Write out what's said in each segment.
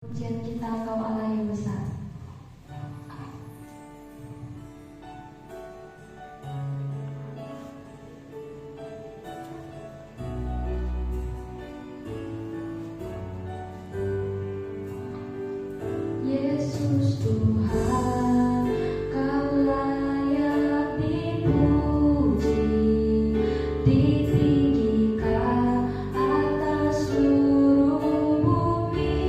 Pujian kita Engkau Allah yang besar. Yesus Tuhan, Kau layak dipuji, ditinggikan atas seluruh bumi.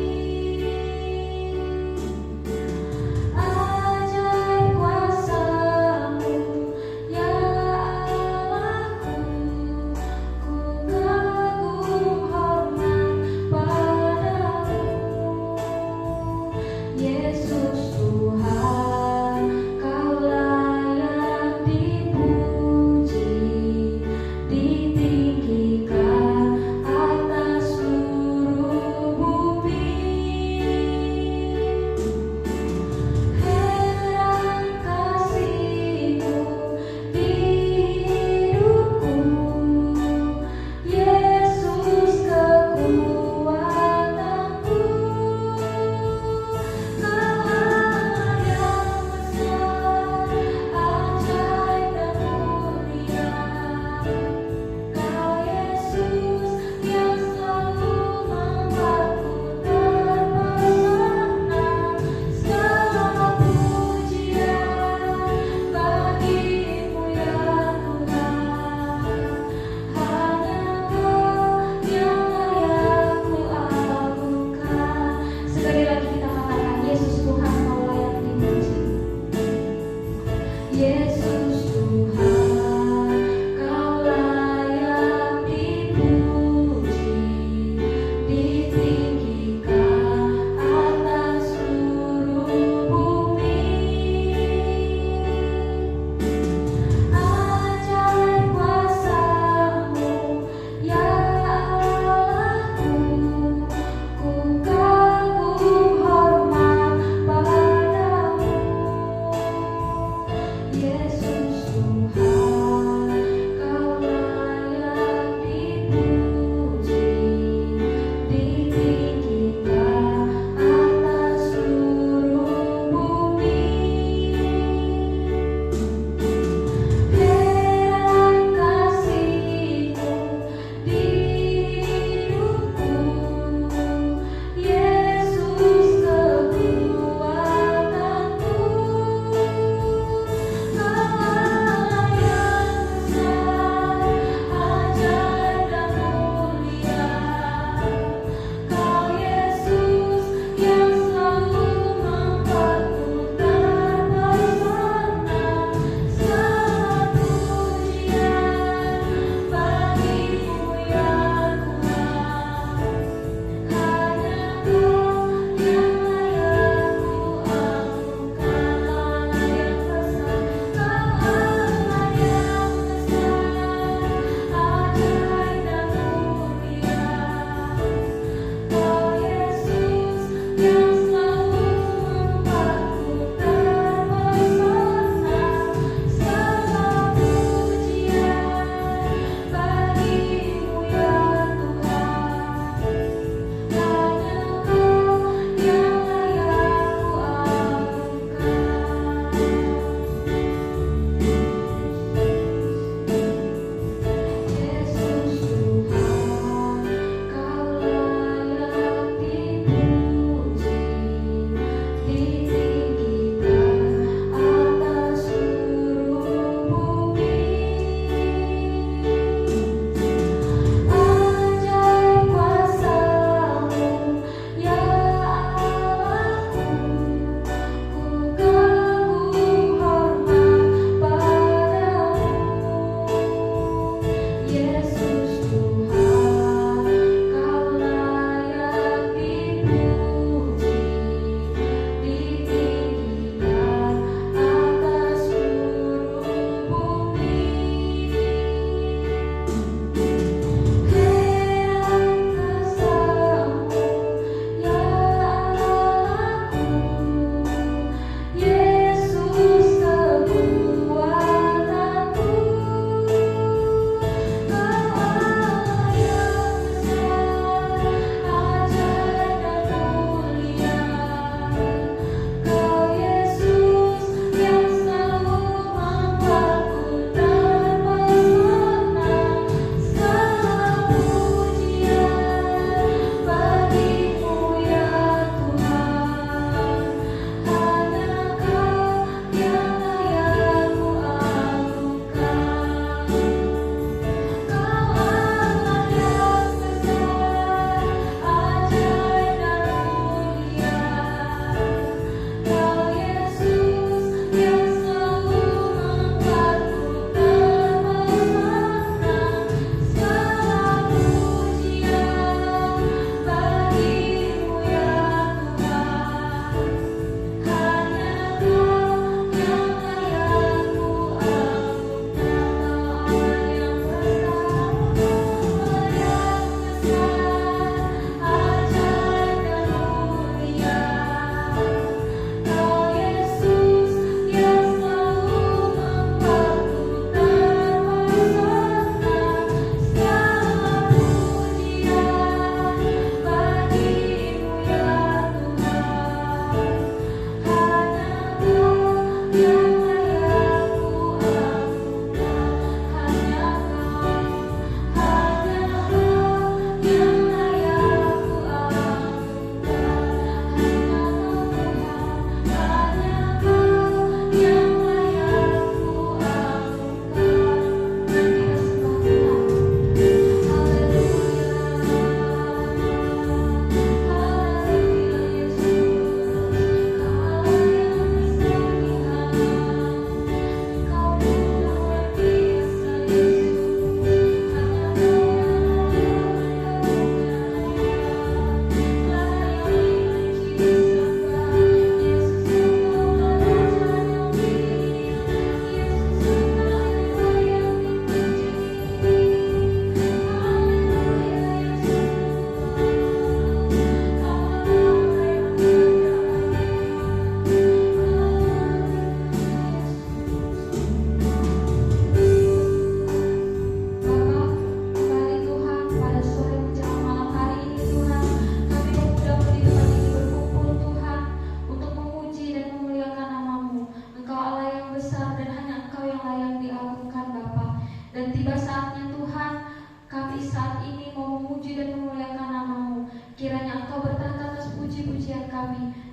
Ajaib kuasa-Mu, ya Allahku, ku kagum hormat padamu. Yesus Tuhan.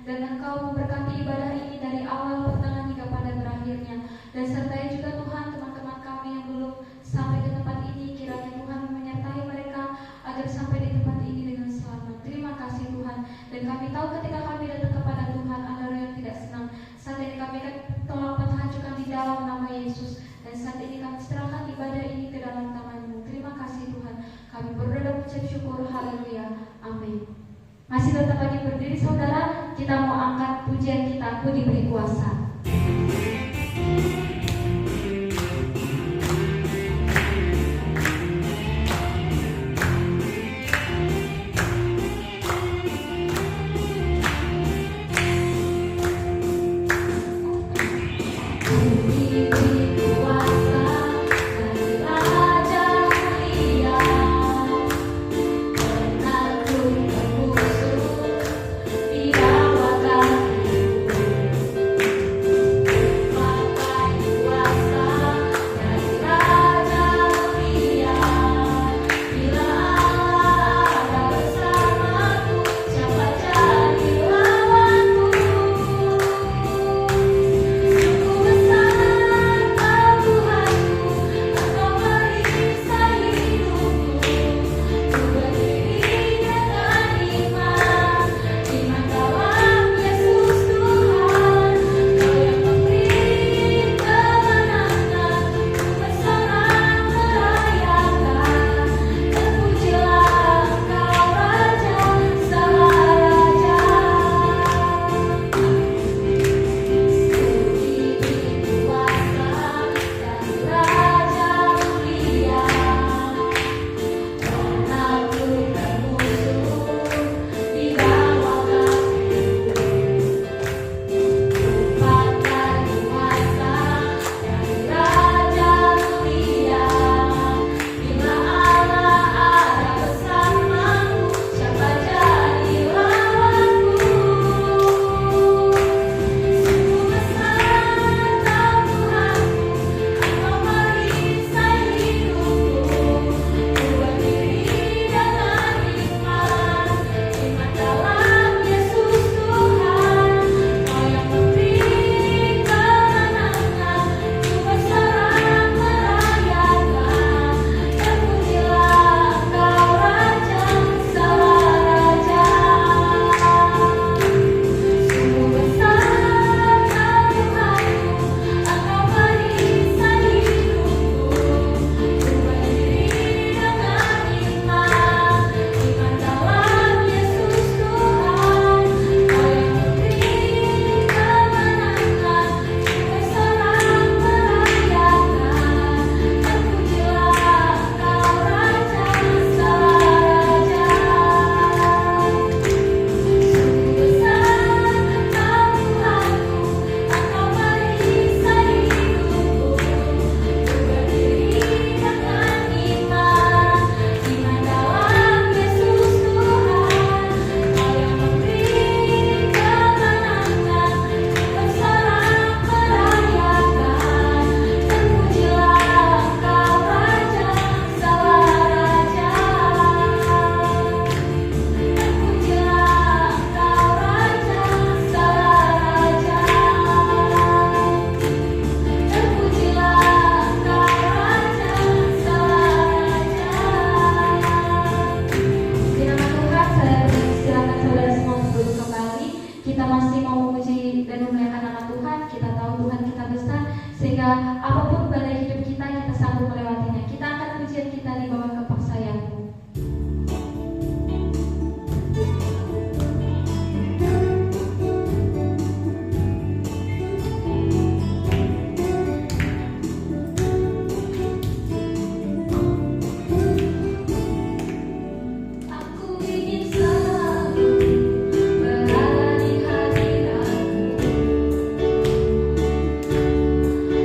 dan Engkau memberkati ibadah ini dari awal, pertengahan hingga pada terakhirnya. Dan sertai juga Tuhan teman-teman kami yang belum sampai ke tempat ini, kiranya Tuhan menyertai mereka agar sampai di tempat ini dengan selamat. Terima kasih Tuhan. Dan kami tahu ketika kami datang kepada Tuhan ada orang yang tidak senang. Saat ini kami akan tolong hancurkan di dalam nama Yesus. Dan saat ini kami serahkan ibadah ini ke dalam tangan-Mu. Terima kasih Tuhan. Kami berdoa dan mengucap syukur. Haleluya. Amin. Masih tetap lagi berdiri saudara, kita mau angkat pujian kita, Aku Diberi Kuasa.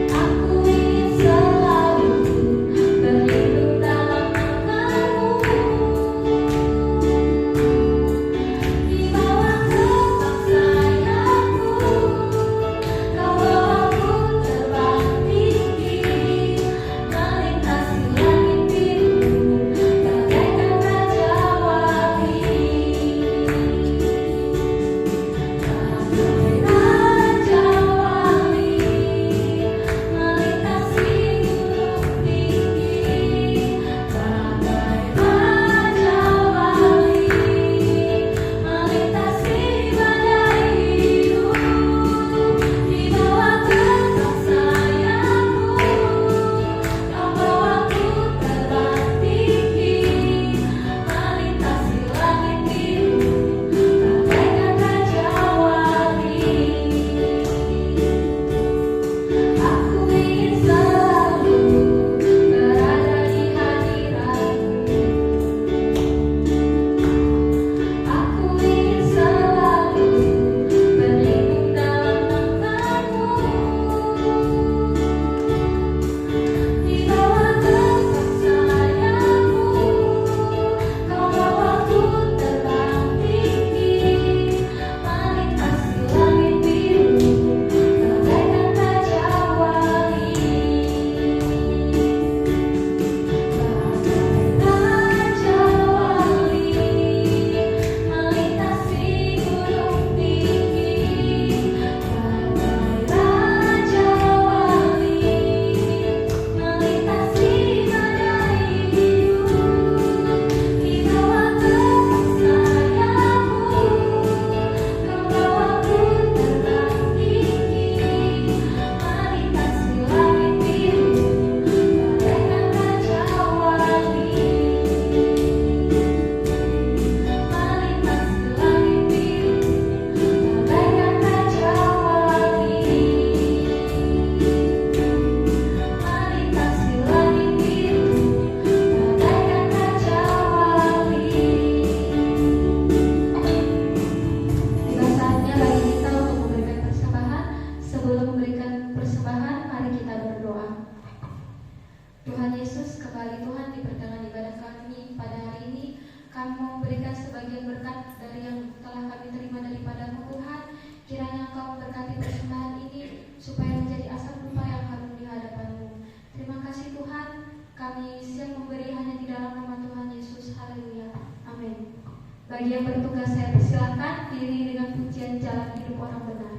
Aku memberikan sebagian berkat dari yang telah kami terima daripada-Mu Tuhan. Kiranya Engkau memberkati persembahan ini supaya menjadi asap rupa yang harum di hadapan-Mu. Terima kasih Tuhan, kami siap memberi hanya di dalam nama Tuhan Yesus. Haleluya. Amin. Bagi yang bertugas saya persilakan diiringi dengan pujian Jalan Hidup Orang Benar.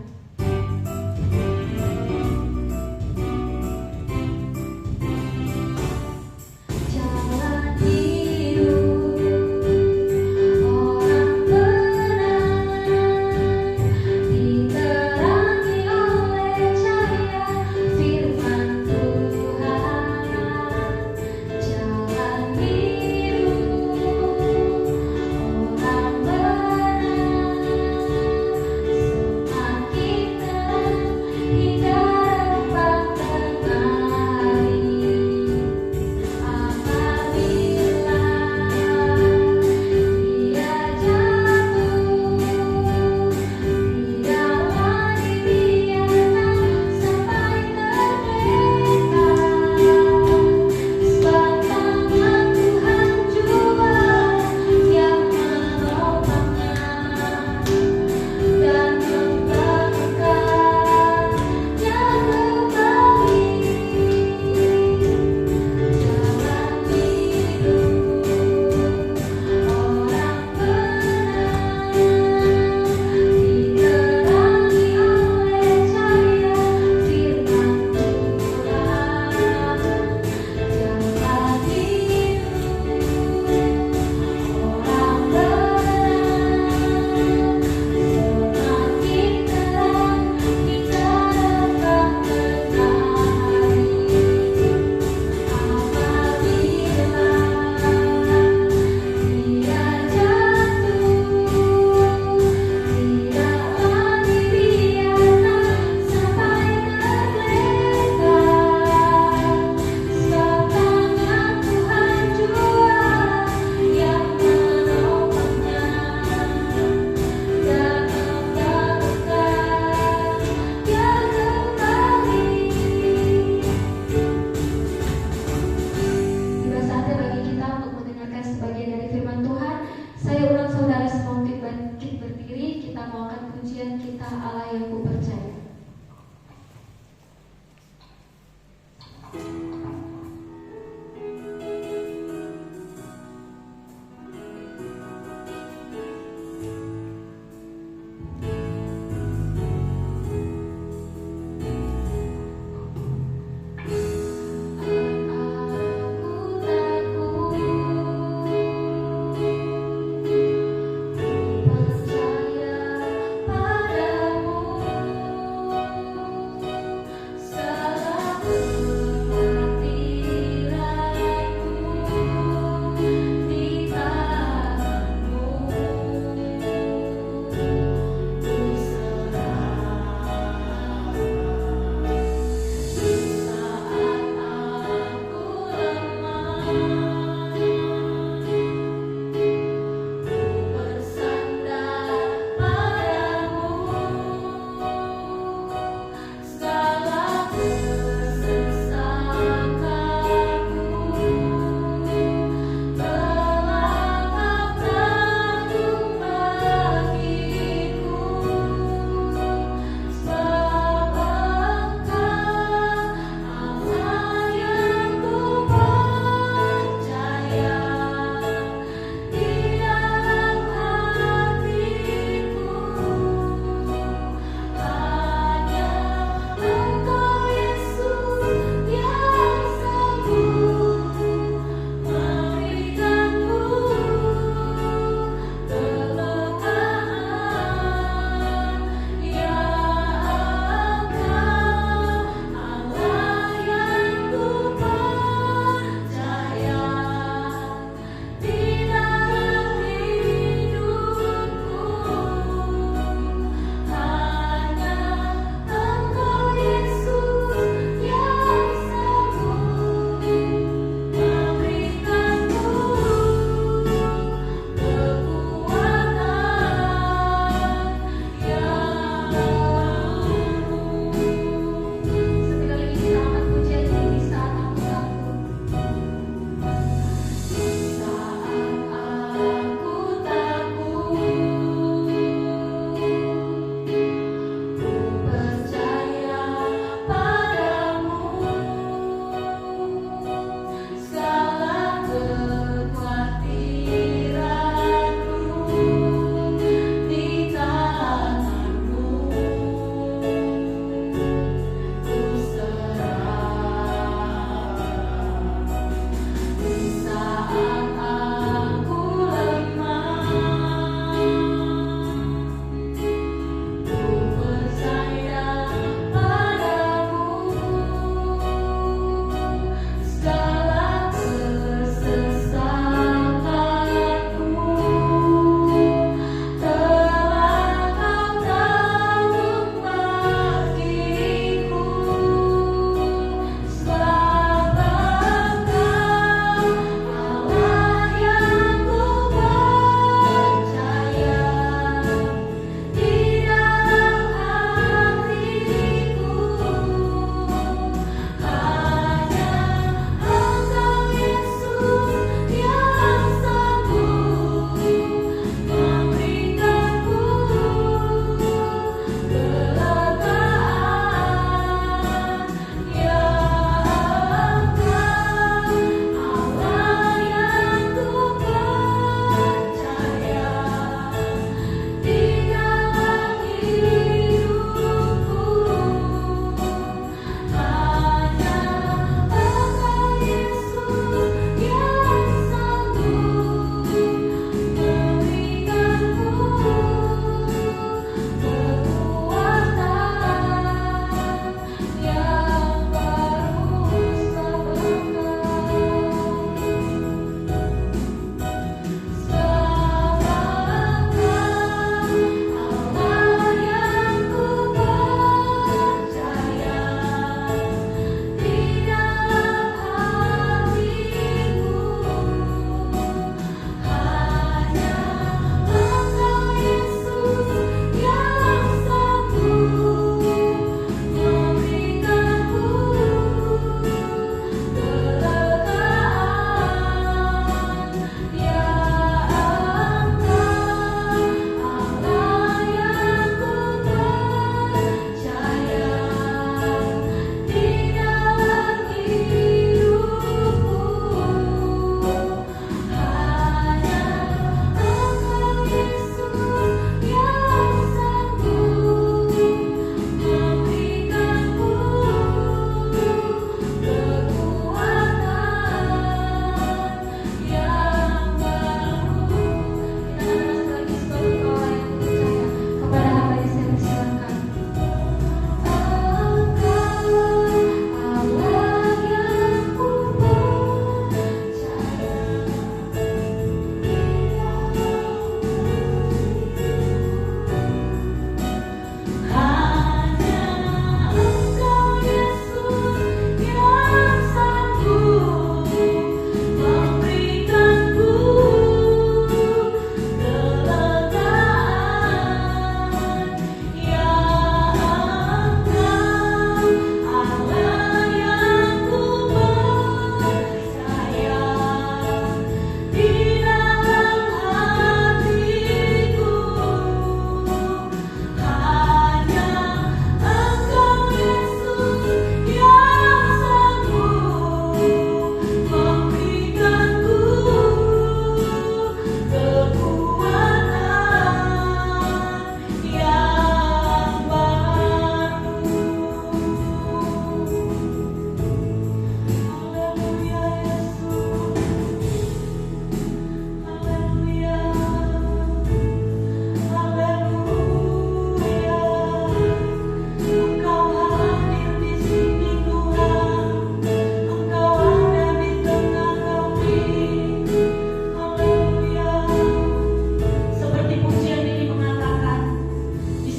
Padamu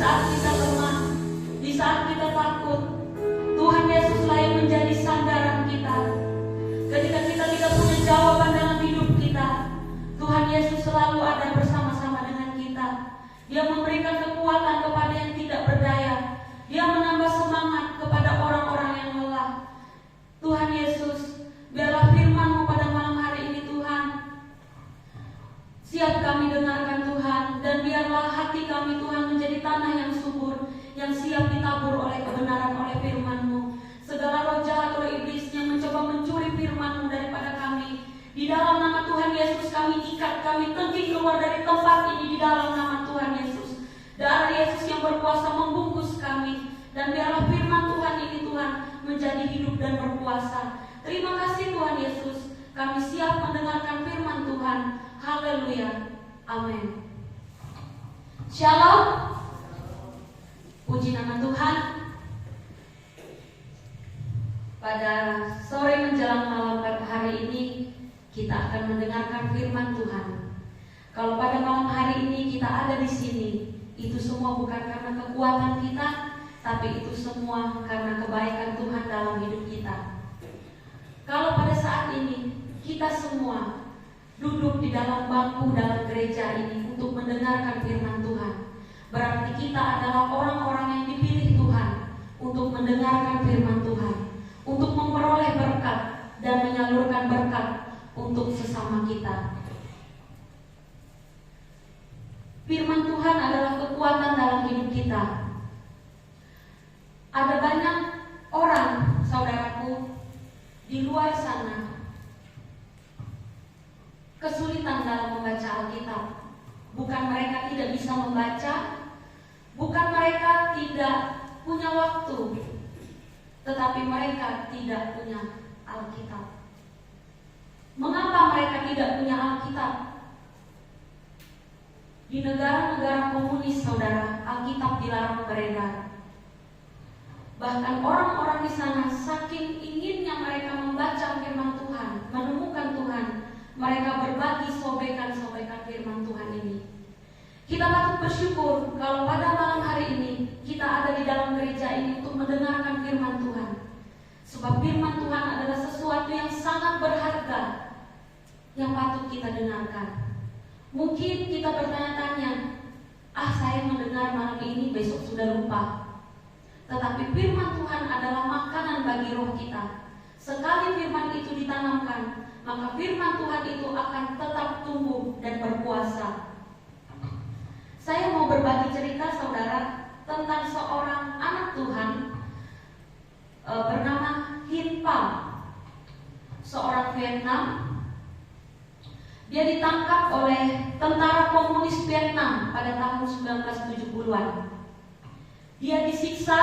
saat kita lemah, di saat kita takut, Tuhan Yesuslah yang menjadi sandaran kita. Ketika kita tidak punya jawaban dalam hidup kita, Tuhan Yesus selalu ada bersama-sama dengan kita. Dia memberikan kekuatan kepada yang tidak berdaya. Dia menambah semangat kepada orang-orang yang lelah. Tuhan Yesus, biarlah firman-Mu pada malam hari ini Tuhan, siap kami dengarkan Tuhan, dan biarlah hati kami Tuhan menjadi tanah yang subur, yang siap ditabur oleh kebenaran, oleh firman-Mu. Segala roh jahat, roh iblis yang mencoba mencuri firman-Mu daripada kami, di dalam nama Tuhan Yesus kami ikat, kami tengking keluar dari tempat ini di dalam nama Tuhan Yesus. Darah Yesus yang berkuasa membungkus kami, dan biarlah firman Tuhan ini Tuhan menjadi hidup dan berkuasa. Terima kasih Tuhan Yesus, kami siap mendengarkan firman Tuhan. Haleluya, amin. Shalom. Puji nama Tuhan. Pada sore menjelang malam pada hari ini kita akan mendengarkan firman Tuhan. Kalau pada malam hari ini kita ada di sini, itu semua bukan karena kekuatan kita, tapi itu semua karena kebaikan Tuhan dalam hidup kita. Kalau pada saat ini kita semua duduk di dalam bangku dalam gereja ini untuk mendengarkan firman Tuhan, berarti kita adalah orang-orang yang dipilih Tuhan untuk mendengarkan firman Tuhan, untuk memperoleh berkat dan menyalurkan berkat untuk sesama kita. Firman Tuhan adalah kekuatan dalam hidup kita. Ada banyak orang, saudaraku, di luar sana kesulitan dalam membaca Alkitab. Bukan mereka tidak bisa membaca, bukan mereka tidak punya waktu, tetapi mereka tidak punya Alkitab. Mengapa mereka tidak punya Alkitab? Di negara-negara komunis, saudara, Alkitab dilarang beredar. Bahkan orang-orang di sana saking inginnya mereka membaca firman Tuhan, menemukan Tuhan, mereka berbagi sobekan-sobekan firman Tuhan ini. Kita patut bersyukur kalau pada malam hari ini kita ada di dalam gereja ini untuk mendengarkan firman Tuhan. Sebab firman Tuhan adalah sesuatu yang sangat berharga yang patut kita dengarkan. Mungkin kita bertanya-tanya, saya mendengar malam ini, besok sudah lupa. Tetapi firman Tuhan adalah makanan bagi roh kita. Sekali firman itu ditanamkan, maka firman Tuhan itu akan tetap tumbuh dan berkuasa. Saya mau berbagi cerita, saudara, tentang seorang anak Tuhan bernama Hin Pham, seorang Vietnam. Dia ditangkap oleh tentara komunis Vietnam pada tahun 1970-an. Dia disiksa,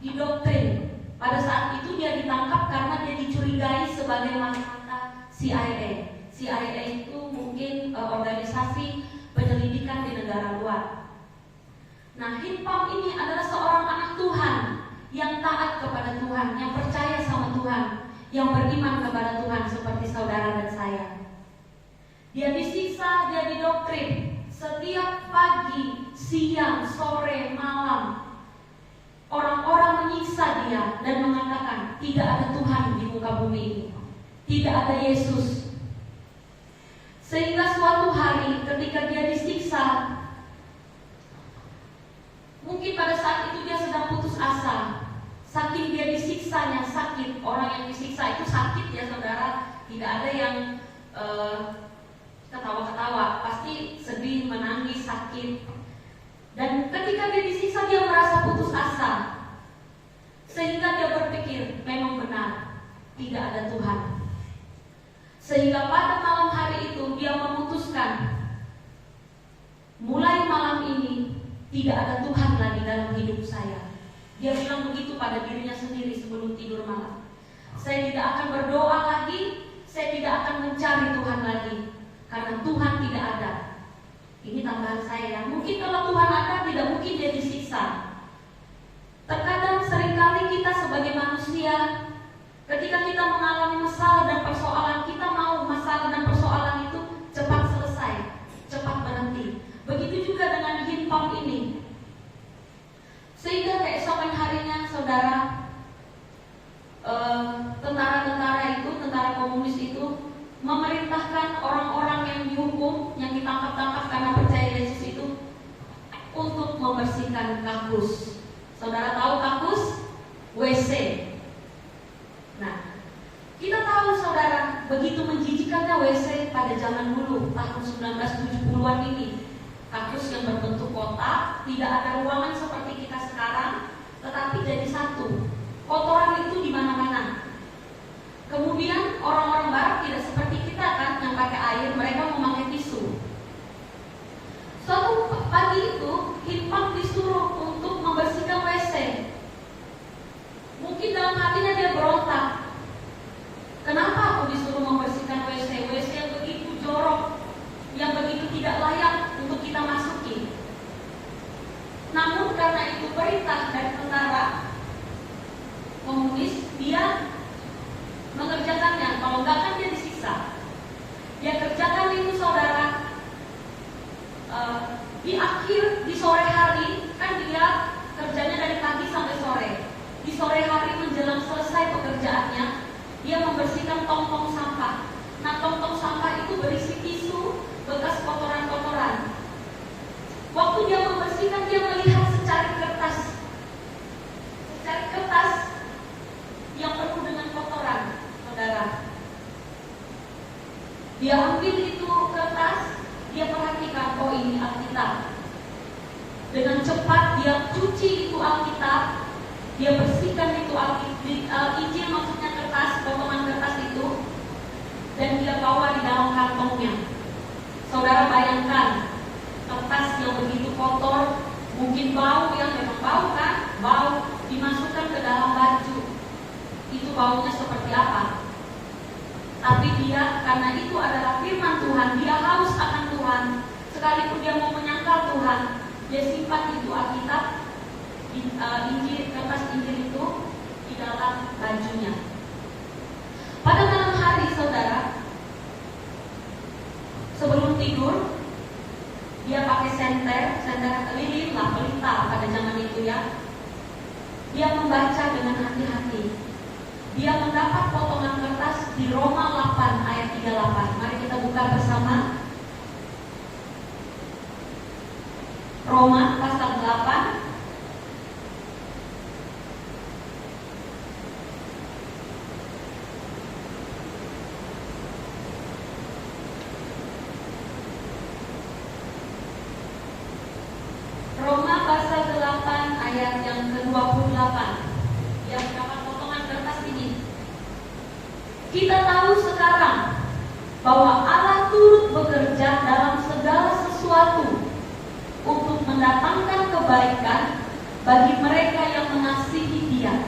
didoktrin. Pada saat itu dia ditangkap karena dia dicurigai sebagai mata CIA. CIA itu mungkin organisasi penyelidikan di negara luar. Nah, Hin Pham ini adalah seorang anak Tuhan yang taat kepada Tuhan, yang percaya sama Tuhan, yang beriman kepada Tuhan seperti saudara dan saya. Dia disiksa, dia didoktrin. Setiap pagi, siang, sore, malam, orang-orang menyiksa dia dan mengatakan tidak ada Tuhan di muka bumi ini, tidak ada Yesus. Sehingga suatu hari ketika dia disiksa, mungkin pada saat itu dia sedang putus asa. Saking dia disiksanya, sakit. Orang yang disiksa itu sakit ya saudara. Tidak ada yang ketawa-ketawa, pasti sedih, menangis, sakit. Dan ketika dia disiksa, dia merasa putus asa. Sehingga dia berpikir, memang benar, tidak ada Tuhan. Sehingga pada malam hari itu dia memutuskan, mulai malam ini tidak ada Tuhan lagi dalam hidup saya. Dia bilang begitu pada dirinya sendiri sebelum tidur malam. Saya tidak akan berdoa lagi, saya tidak akan mencari Tuhan lagi, karena Tuhan tidak ada. Ini tambahan saya. Mungkin kalau Tuhan ada, tidak mungkin dia disiksa. Terkadang seringkali kita sebagai manusia, ketika kita mengalami masalah dan persoalan, kita mau masalah dan persoalan itu cepat selesai, cepat berhenti. Begitu juga dengan Hin Pham ini. saudara, tentara-tentara itu, tentara komunis itu memerintahkan orang-orang yang dihukum, yang ditangkap-tangkap karena percaya Yesus itu, untuk membersihkan kampus. Saudara tahu kampus? WC. Nah, kita tahu saudara, begitu menjijikannya WC pada zaman dulu, tahun 1970-an ini. Kampus yang berbentuk kotak, tidak ada ruangan seperti kita sekarang, tetapi jadi satu. Kotoran itu di mana-mana. Kemudian orang-orang barat tidak seperti kita kan, yang pakai air, mereka memakai tisu. Suatu pagi itu, Himpang disuruh untuk membersihkan WC. Mungkin dalam hatinya dia berontak. Kenapa aku disuruh membersihkan WC? WC yang begitu jorok, yang begitu tidak layak untuk kita masuki. Namun karena itu perintah dari tentara komunis, dia mengerjakannya. Kalau enggak kan dia disiksa. Dia kerjakan itu saudara. Di sore hari kan dia kerjanya dari pagi sampai sore. Di sore hari menjelang selesai pekerjaannya, dia membersihkan tong-tong sampah. Nah, tong-tong sampah itu berisi tisu, bekas kotoran-kotoran. Waktu dia membersihkan, dia melihat secari kertas yang penuh dengan kotoran, saudara. Dia ambil itu kertas, dia perhatikan, oh ini Alkitab. Dengan cepat dia cuci itu Alkitab, dia bersihkan itu Injil, maksudnya kertas, potongan kertas itu, dan dia bawa di dalam kantongnya. Saudara bayangkan, kertas yang begitu kotor, mungkin bau, yang memang bau kan, bau, dimasukkan ke dalam baju. Itu baunya seperti apa? Tapi dia, karena itu adalah firman Tuhan, dia haus akan Tuhan. Sekalipun dia mau menyangkal Tuhan, dia simpan itu Alkitab, Injil, kertas Injil itu di dalam bajunya. Pada malam hari, saudara, sebelum tidur, dia pakai senter lilin lah, pelita pada zaman itu ya. Dia membaca dengan hati-hati. Dia mendapat potongan kertas di Roma 8 ayat 38. Mari kita buka bersama. Roma pasal 8. Roma pasal 8 ayat yang ke-28. Dia mendapat potongan kertas ini. Kita tahu sekarang bahwa Allah turut bekerja dalam segala sesuatu untuk mendatangkan kebaikan bagi mereka yang mengasihi Dia,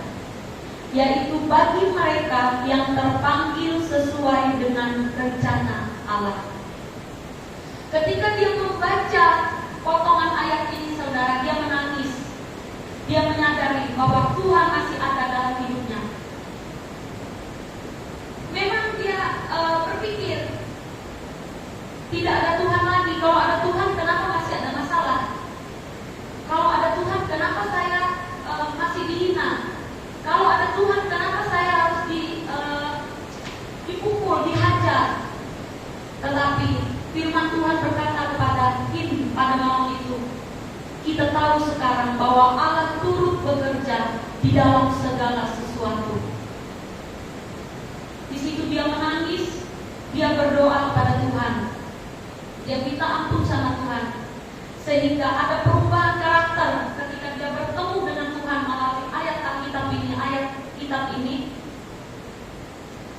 yaitu bagi mereka yang terpanggil sesuai dengan rencana Allah. Ketika dia membaca potongan ayat ini, saudara, dia menangis. Dia menyadari bahwa Tuhan masih ada dalam hidupnya. Memang dia berpikir tidak ada Tuhan lagi. Kalau ada Tuhan, kenapa masih ada masalah? Kalau ada Tuhan, kenapa saya masih dihina? Kalau ada Tuhan, kenapa saya harus dipukul, dihajar? Tetapi firman Tuhan berkata kepada Him pada malam itu, kita tahu sekarang bahwa Allah turut bekerja di dalam segala sesuatu. Di situ dia menangis, dia berdoa kepada Tuhan, dia minta ampun sama Tuhan, sehingga ada perubahan karakter ketika dia bertemu dengan Tuhan melalui ayat Alkitab ini, ayat kitab ini.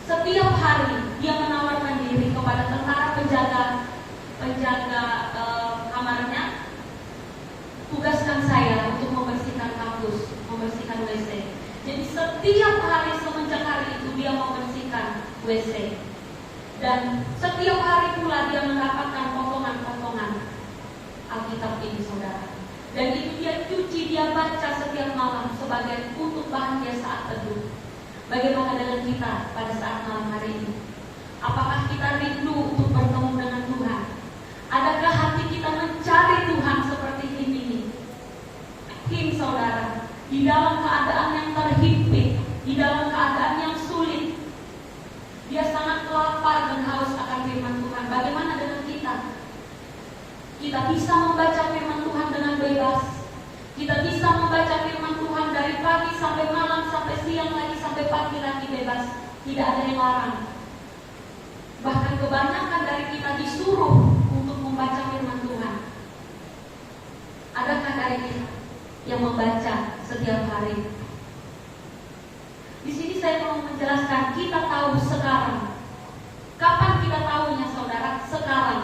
Setiap hari dia menawarkan diri kepada tentara penjaga kamarnya, tugaskan saya untuk membersihkan kampus, membersihkan WC. Jadi setiap hari semenjak hari itu dia membersihkan WC. Dan setiap hari pula dia mendapatkan potongan-potongan Alkitab ini, saudara. Dan itu dia cuci, dia baca setiap malam sebagai untuk bahan dia saat teduh. Bagaimana dengan kita pada saat malam hari ini? Apakah kita rindu untuk bertemu dengan Tuhan? Adakah hati kita mencari Tuhan seperti ini? Saudara, di dalam keadaan yang terhimpit, di dalam keadaan yang sulit. Dia sangat lapar dan haus akan firman Tuhan. Bagaimana dengan kita? Kita bisa membaca firman Tuhan dengan bebas. Kita bisa membaca firman Tuhan dari pagi sampai malam, sampai siang lagi, sampai pagi lagi bebas. Tidak ada yang larang. Bahkan kebanyakan dari kita disuruh untuk membaca firman Tuhan. Adakah dari kita yang membaca setiap hari? Di sini saya perlu menjelaskan, kita tahu sekarang. Kapan kita tahunya, saudara? Sekarang.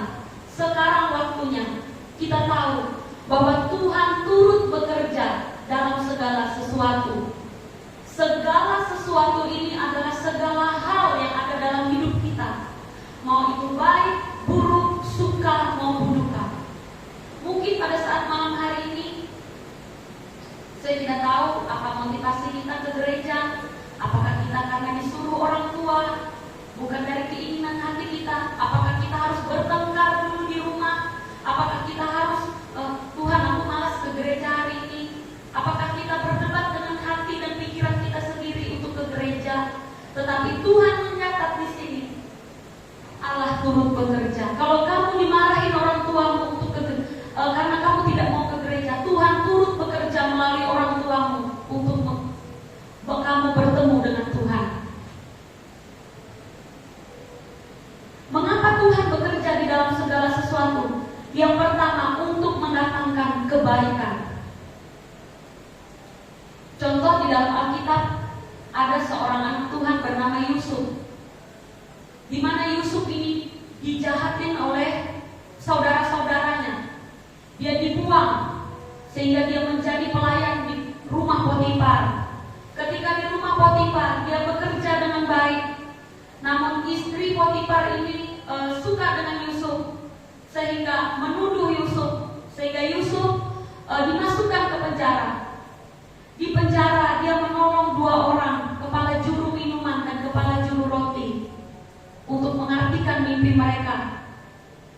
Sekarang waktunya. Kita tahu bahwa Tuhan turut bekerja dalam segala sesuatu. Segala sesuatu ini adalah segala hal yang ada dalam hidup kita. Mau itu baik, buruk, suka maupun duka. Mungkin pada saat malam hari ini, saya tidak tahu apa motivasi kita ke gereja. Apakah kita karena disuruh orang tua, bukan dari keinginan hati kita? Apakah kita harus bertengkar dulu di rumah? Apakah kita harus, Tuhan aku malas ke gereja hari ini? Apakah kita berdebat dengan hati dan pikiran kita sendiri untuk ke gereja? Tetapi Tuhan mencatat di sini, Allah turut bekerja. Kalau kamu dimarahin orang tuamu untuk karena kamu tidak mau ke gereja, Tuhan turut bekerja melalui orang tuamu untuk kamu bertemu dengan Tuhan. Mengapa Tuhan bekerja di dalam segala sesuatu? Yang pertama, untuk mendatangkan kebaikan. Contoh di dalam Alkitab, ada seorang anak Tuhan bernama Yusuf, di mana Yusuf ini dijahatin oleh saudara-saudaranya. Dia dibuang sehingga dia menjadi pelayan di rumah Potifar. Ketika di rumah Potifar, dia bekerja dengan baik. Namun istri Potifar ini suka dengan Yusuf, sehingga menuduh Yusuf, sehingga Yusuf dimasukkan ke penjara. Di penjara dia menolong 2 orang, kepala juru minuman dan kepala juru roti, untuk mengartikan mimpi mereka.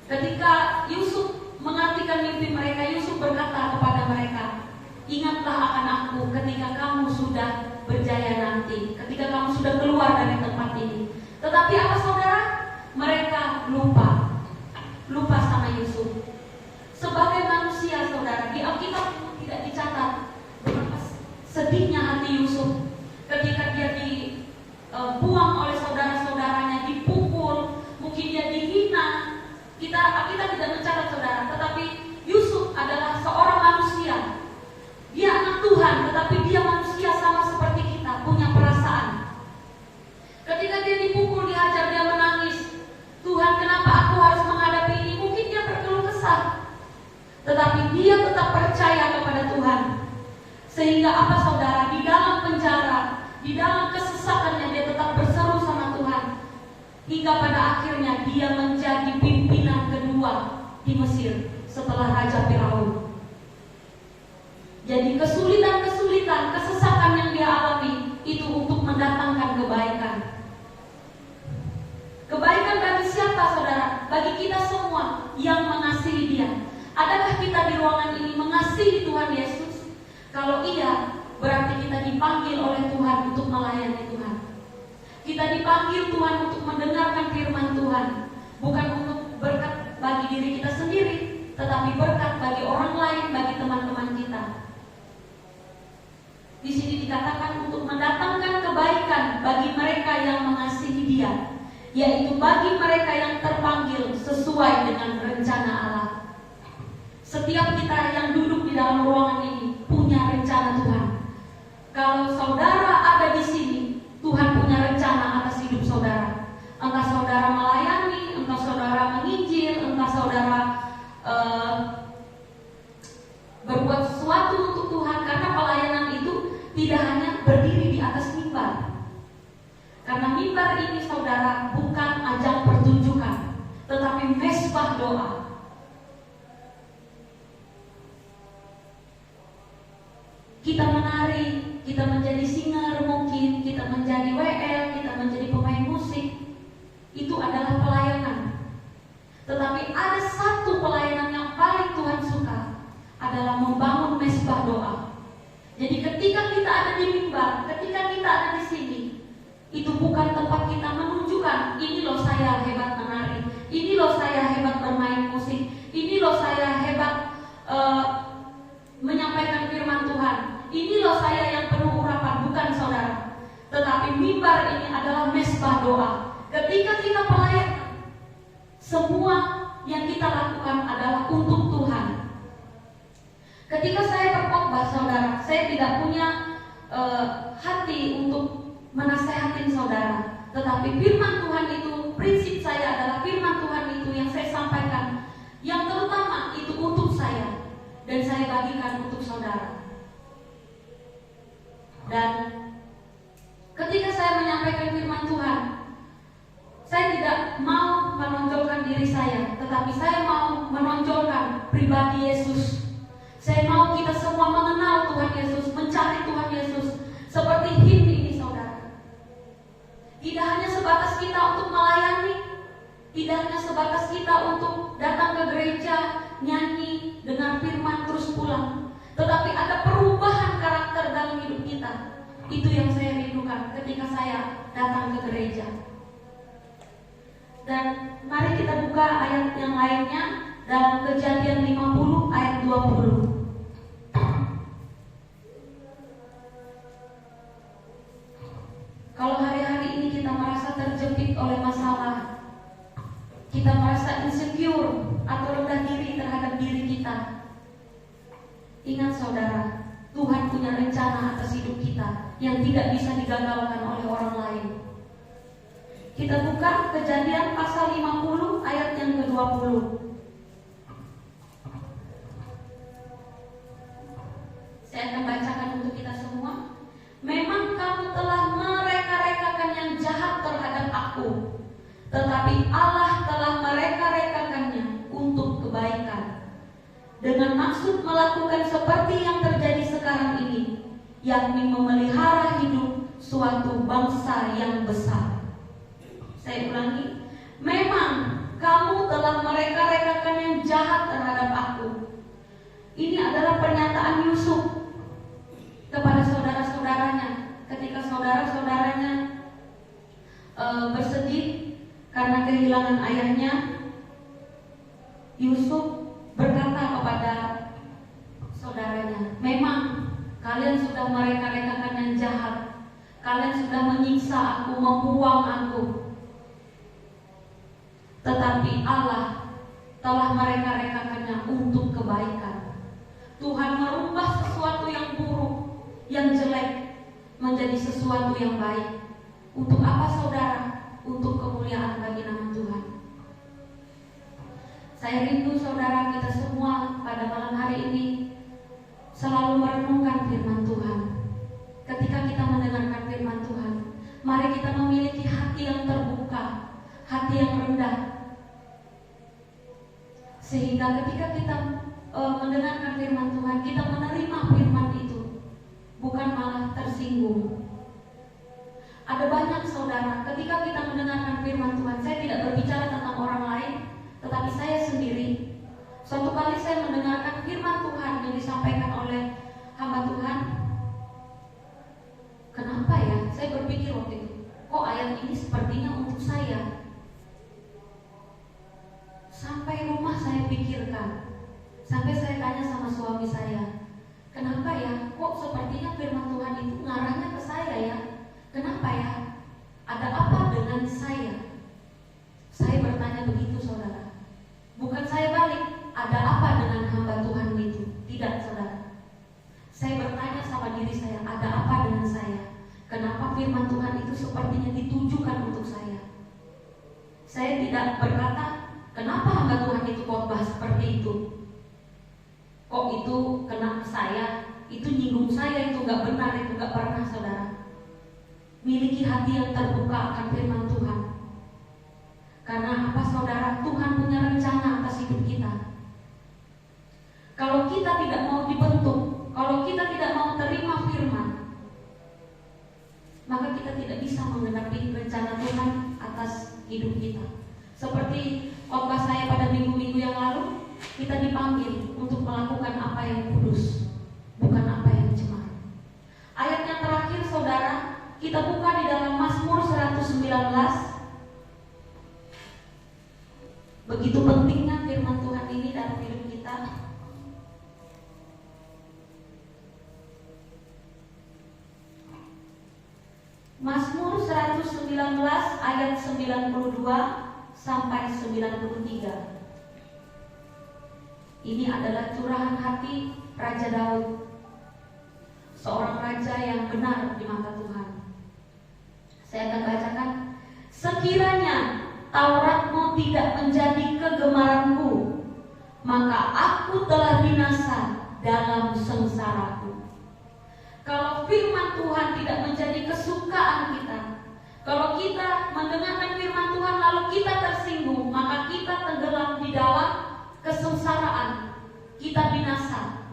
Ketika Yusuf mengartikan mimpi mereka, Yusuf berkata kepada mereka, ingatlah akan aku ketika kamu sudah berjaya nanti, ketika kamu sudah keluar dari tempat ini. Tetapi apa saudara? Mereka lupa sama Yusuf. Sebagai manusia saudara, di Alkitab tidak dicatat betapa sedihnya hati Yusuf ketika dia dibuang oleh saudara-saudaranya, dipukul, mungkin dia dihina. Kita tidak mencatat saudara, tetapi Yusuf adalah seorang manusia. Dia anak Tuhan, tetapi dia manusia sama seperti kita, punya perasaan. Ketika dia dipukul, dihajar, dia menangis. Tuhan, kenapa aku harus menghadapi ini? Mungkin dia berkeluh kesah, tetapi dia tetap percaya kepada Tuhan. Sehingga apa saudara? Di dalam penjara, di dalam kesesakannya, dia tetap berseru sama Tuhan. Hingga pada akhirnya dia menjadi pimpinan kedua di Mesir setelah Raja Firaun. Jadi kesulitan-kesulitan, kesesakan yang dia alami itu untuk mendatangkan kebaikan. Kebaikan bagi siapa saudara? Bagi kita semua yang mengasihi Dia. Adakah kita di ruangan ini mengasihi Tuhan Yesus? Kalau iya, berarti kita dipanggil oleh Tuhan untuk melayani Tuhan. Kita dipanggil Tuhan untuk mendengarkan firman Tuhan, bukan untuk berkat bagi diri kita sendiri, tetapi berkat bagi orang lain, bagi teman-teman kita. Di sini dikatakan untuk mendatangkan kebaikan bagi mereka yang mengasihi Dia, yaitu bagi mereka yang terpanggil sesuai dengan rencana Allah. Setiap kita yang duduk di dalam ruangan ini punya rencana Tuhan. Kalau saudara ada di sini, Tuhan punya rencana atas hidup saudara. Entah saudara melayani, entah saudara menginjil, entah saudara berbuat sesuatu untuk Tuhan. Karena pelayanan itu tidak hanya berdiri di atas mimbar. Karena mimbar ini saudara bukan ajang pertunjukan, tetapi mesbah doa. Kita menari, kita menjadi singer mungkin, kita menjadi WL, kita menjadi pemain musik. Itu adalah pelayanan. Tetapi ada satu pelayanan yang paling Tuhan suka, adalah membangun mesbah doa. Jadi ketika kita ada di mimbar, ketika kita ada di sini, itu bukan tempat kita menunjukkan, ini loh saya hebat menari, ini loh saya hebat bermain musik, ini loh saya hebat menyampaikan firman Tuhan, ini loh saya yang penuh urapan. Bukan, saudara. Tetapi mimbar ini adalah mesbah doa. Ketika kita pelayanan, semua yang kita lakukan adalah untuk Tuhan. Ketika saya berkhotbah, saudara, saya tidak punya hati untuk menasehatin saudara. Tetapi firman Tuhan itu, prinsip saya adalah firman Tuhan itu yang saya sampaikan, yang terutama itu untuk saya, dan saya bagikan untuk saudara. Dan ketika saya menyampaikan firman Tuhan, saya tidak mau menonjolkan diri saya, tetapi saya mau menonjolkan pribadi Yesus. Saya mau kita semua mengenal Tuhan Yesus, mencari Tuhan Yesus, seperti him ini, saudara. Tidak hanya sebatas kita untuk melayani, tidak hanya sebatas kita untuk datang ke gereja, nyanyi, dengar firman, terus pulang, tetapi ada perubahan karakter dalam hidup kita. Itu yang saya rindukan ketika saya datang ke gereja. Dan mari kita buka ayat yang lainnya dalam Kejadian 50 ayat 20. Kalau hari-hari ini kita merasa terjepit oleh masalah, kita merasa insecure atau rendah diri terhadap diri kita, ingat saudara, Tuhan punya rencana atas hidup kita yang tidak bisa digagalkan oleh orang lain. Kita buka Kejadian pasal 50 ayat yang ke-20. Saya akan bacakan untuk kita semua. Memang kamu telah mereka-rekakan yang jahat terhadap aku, tetapi Allah telah mereka-rekakannya untuk kebaikan, dengan maksud melakukan seperti yang terjadi sekarang ini, yakni memelihara hidup suatu bangsa yang besar. Saya ulangi, memang kamu telah mereka-rekakan yang jahat terhadap aku. Ini adalah pernyataan Yusuf kepada saudara-saudaranya ketika saudara-saudaranya bersedih karena kehilangan ayahnya. Yusuf berkata kepada saudaranya, memang kalian sudah mereka-rekakan yang jahat, kalian sudah menyiksa aku, membuang aku, tetapi Allah telah mereka-rekakannya untuk kebaikan. Tuhan merubah sesuatu yang buruk, yang jelek, menjadi sesuatu yang baik. Untuk apa, saudara? Untuk kemuliaan bagi nama Tuhan. Saya rindu saudara kita semua pada malam hari ini selalu merenungkan firman Tuhan. Ketika kita mendengarkan firman Tuhan, mari kita memiliki hati yang terbuka, hati yang rendah, sehingga ketika kita mendengarkan firman Tuhan, kita menerima firman itu, bukan malah tersinggung. Ada banyak saudara, ketika kita mendengarkan firman Tuhan, saya tidak berbicara tentang orang lain, tetapi saya sendiri. Suatu kali saya mendengarkan firman Tuhan yang disampaikan oleh hamba Tuhan. Kenapa ya? Saya berpikir waktu itu, kok ayat ini sepertinya untuk saya. Sampai rumah saya pikirkan, sampai saya tanya sama suami saya, kenapa ya? Kok sepertinya firman Tuhan itu ngarahnya ke saya ya? Kenapa ya? Ada apa dengan saya? Saya bertanya begitu, saudara. Bukan saya balik, ada apa dengan hamba Tuhan itu? Tidak, saudara. Saya bertanya sama diri saya, ada apa dengan saya? Kenapa firman Tuhan itu sepertinya ditujukan untuk saya? Saya tidak berkata, kenapa hamba Tuhan itu khotbah seperti itu? Kok itu kena ke saya? Itu nyinggung saya, itu gak benar, itu gak pernah, saudara. Miliki hati yang terbuka akan firman Tuhan. Karena apa, saudara? Tuhan punya rencana atas hidup kita. Kalau kita tidak mau dibentuk, kalau kita tidak mau terima firman, maka kita tidak bisa menggenapi rencana Tuhan atas hidup kita. Seperti khotbah saya pada minggu-minggu yang lalu, kita dipanggil untuk melakukan apa yang kudus, bukan apa yang cemar. Kita buka di dalam Mazmur 119. Begitu pentingnya firman Tuhan ini dalam hidup kita. Mazmur 119 ayat 92 sampai 93. Ini adalah curahan hati Raja Daud, seorang raja yang benar di mata Tuhan. Saya akan bacakan. Sekiranya Tauratmu tidak menjadi kegemaranku, maka aku telah binasa dalam sengsaraku. Kalau firman Tuhan tidak menjadi kesukaan kita, kalau kita mendengarkan firman Tuhan lalu kita tersinggung, maka kita tenggelam di dalam kesengsaraan. Kita binasa.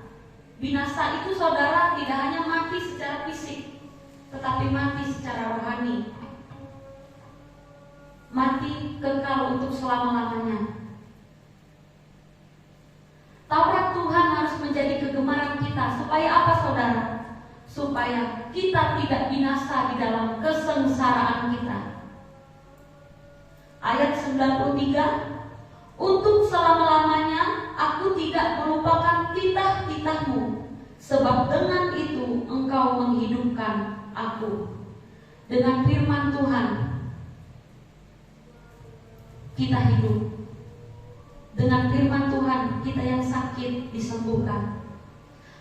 Binasa itu saudara tidak hanya mati secara fisik, tetapi mati secara rohani. Mati kekal untuk selama-lamanya. Taurat Tuhan harus menjadi kegemaran kita. Supaya apa saudara? Supaya kita tidak binasa di dalam kesengsaraan kita. Ayat 93, untuk selama-lamanya aku tidak melupakan titah-titahmu, sebab dengan itu engkau menghidupkan aku. Dengan firman Tuhan kita hidup. Dengan firman Tuhan kita yang sakit disembuhkan.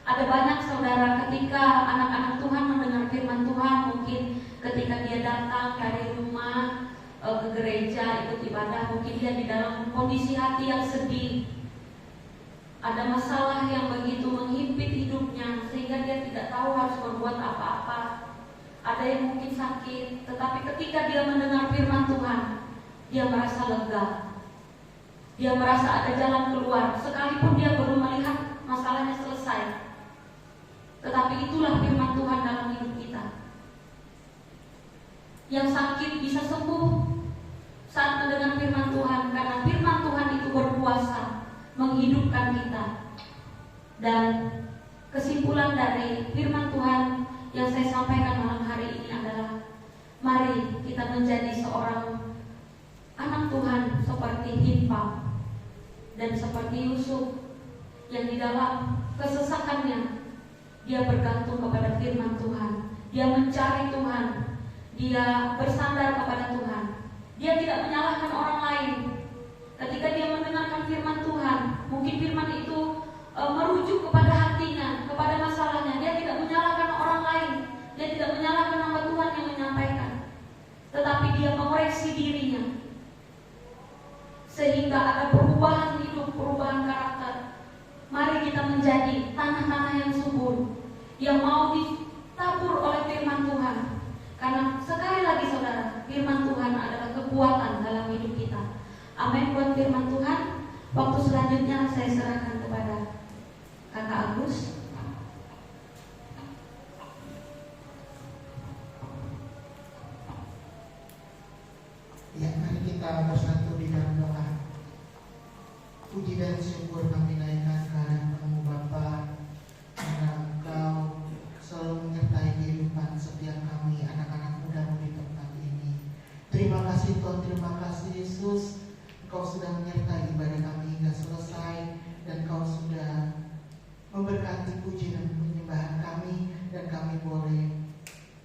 Ada banyak saudara ketika anak-anak Tuhan mendengar firman Tuhan, mungkin ketika dia datang dari rumah ke gereja ikut ibadah, mungkin dia di dalam kondisi hati yang sedih. Ada masalah yang begitu menghimpit hidupnya sehingga dia tidak tahu harus berbuat apa-apa. Ada yang mungkin sakit, tetapi ketika dia mendengar firman Tuhan, dia merasa lega. Dia merasa ada jalan keluar, sekalipun dia belum melihat masalahnya selesai. Tetapi itulah firman Tuhan dalam hidup kita. Yang sakit bisa sembuh saat mendengar firman Tuhan, karena firman Tuhan itu berkuasa menghidupkan kita. Dan kesimpulan dari firman Tuhan yang saya sampaikan malam hari ini adalah, mari kita menjadi seorang anak Tuhan seperti Himpa dan seperti Yusuf, yang di dalam kesesakannya dia bergantung kepada firman Tuhan. Dia mencari Tuhan. Dia bersandar kepada Tuhan. Dia tidak menyalahkan orang lain. Ketika dia mendengarkan firman Tuhan, mungkin firman itu merujuk kepada hatinya, kepada masalahnya. Dia tidak menyalahkan orang lain. Dia tidak menyalahkan hamba Tuhan yang menyampaikan. Tetapi dia mengoreksi dirinya, sehingga ada perubahan hidup, perubahan karakter. Mari kita menjadi tanah-tanah yang subur, yang mau ditabur oleh firman Tuhan. Karena sekali lagi saudara, firman Tuhan adalah kekuatan dalam hidup kita. Amin buat firman Tuhan. Waktu selanjutnya saya serahkan kepada Kakak Agus. Ya, mari kita bersatu di dalam doa. Puji dan syukur kami naikkan kehadiratmu Bapa, karena Engkau selalu menyertai kehidupan setiap kami anak-anak muda di tempat ini. Terima kasih Tuhan, terima kasih Yesus. Engkau sudah menyertai ibadah kami hingga selesai, dan Engkau sudah memberkati puji dan penyembahan kami, dan kami boleh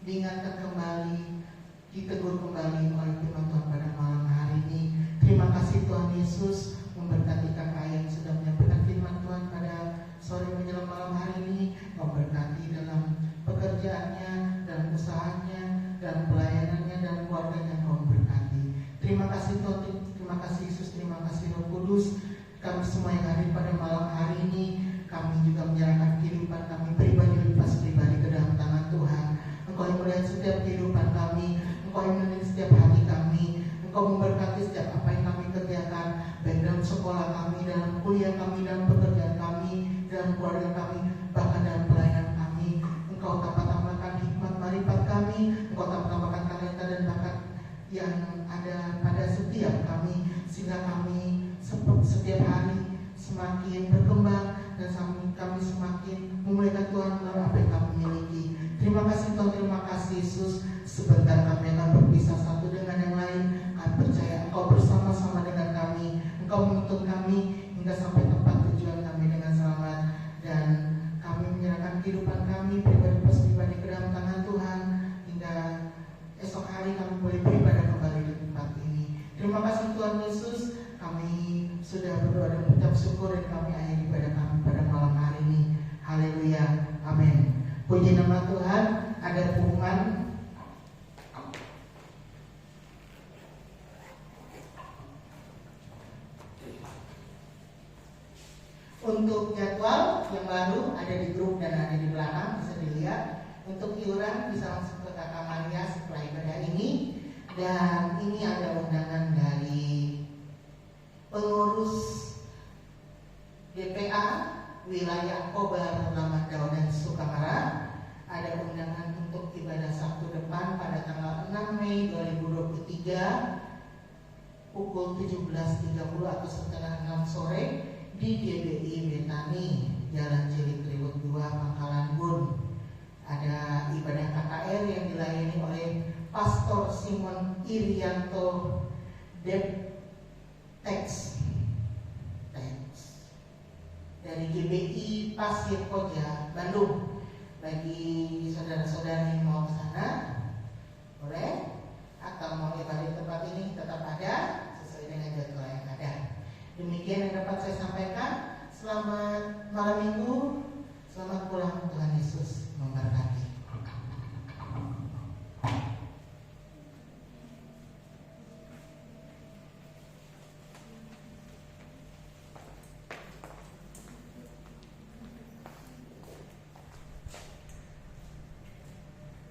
diingatkan kembali, ditegur kembali oleh firman Tuhan pada malam hari ini. Terima kasih Tuhan Yesus, memberkati kakak yang sudah menyampaikan firman Tuhan pada sore menjelang malam hari ini. Memberkati dalam pekerjaannya dan usahanya dan pelayanannya dan keluarganya. Kau memberkati. Terima kasih Tuhan, terima kasih Yesus, terima kasih Roh Kudus. Kami semua yang hadir pada malam hari ini, kami juga menyerahkan kehidupan kami pribadi lepas pribadi ke dalam tangan Tuhan. Engkau yang melihat setiap kehidupan kami, Engkau yang melihat setiap hati kami. Engkau memberkati setiap apa yang kami kerjakan, baik dalam sekolah kami, dalam kuliah kami, dalam pekerjaan kami, dalam keluarga kami, bahkan dalam pelayanan kami. Engkau tambah-tambahkan hikmat marifat kami, Engkau tambah-tambahkan talenta dan bakat yang ada pada setiap kami, sehingga kami setiap hari semakin berkembang dan kami semakin memuliakan Tuhan melalui apa yang kami miliki. Terima kasih Tuhan, terima kasih Yesus. Sebentar kami akan berpisah satu dengan yang lain. Kami percaya Engkau bersama-sama dengan kami. Engkau menuntun kami hingga sampai tempat tujuan kami dengan selamat. Dan kami menyerahkan kehidupan kami pribadi ke dalam tangan Tuhan, hingga esok hari kami boleh beribadah kembali di tempat ini. Terima kasih Tuhan Yesus, kami sudah berdoa dan mengucap syukur, dan kami akhiri ibadah kami pada malam hari ini. Haleluya, amin. Puji nama Tuhan. Ada pengumuman. Untuk jadwal yang baru ada di grup dan ada di belakang, bisa dilihat. Untuk iuran bisa langsung ke Kakak Maria setelah ibadah ini. Dan ini ada undangan dari pengurus DPA wilayah Kobar, Lamandau dan Sukamara. Ada undangan untuk ibadah Sabtu depan pada tanggal 6 Mei 2023 pukul 17.30 atau setengah 6 sore di GBI Betani, Jalan Cilikriwut 2, Pangkalan Bun. Ada ibadah KKR yang dilayani oleh Pastor Simon Irianto Deptex dari GBI Pasir Koja, Bandung. Bagi saudara-saudara yang mau ke sana, boleh, atau mau ibadah di tempat ini tetap ada sesuai dengan jadwal yang ada. Demikian yang dapat saya sampaikan. Selamat malam minggu.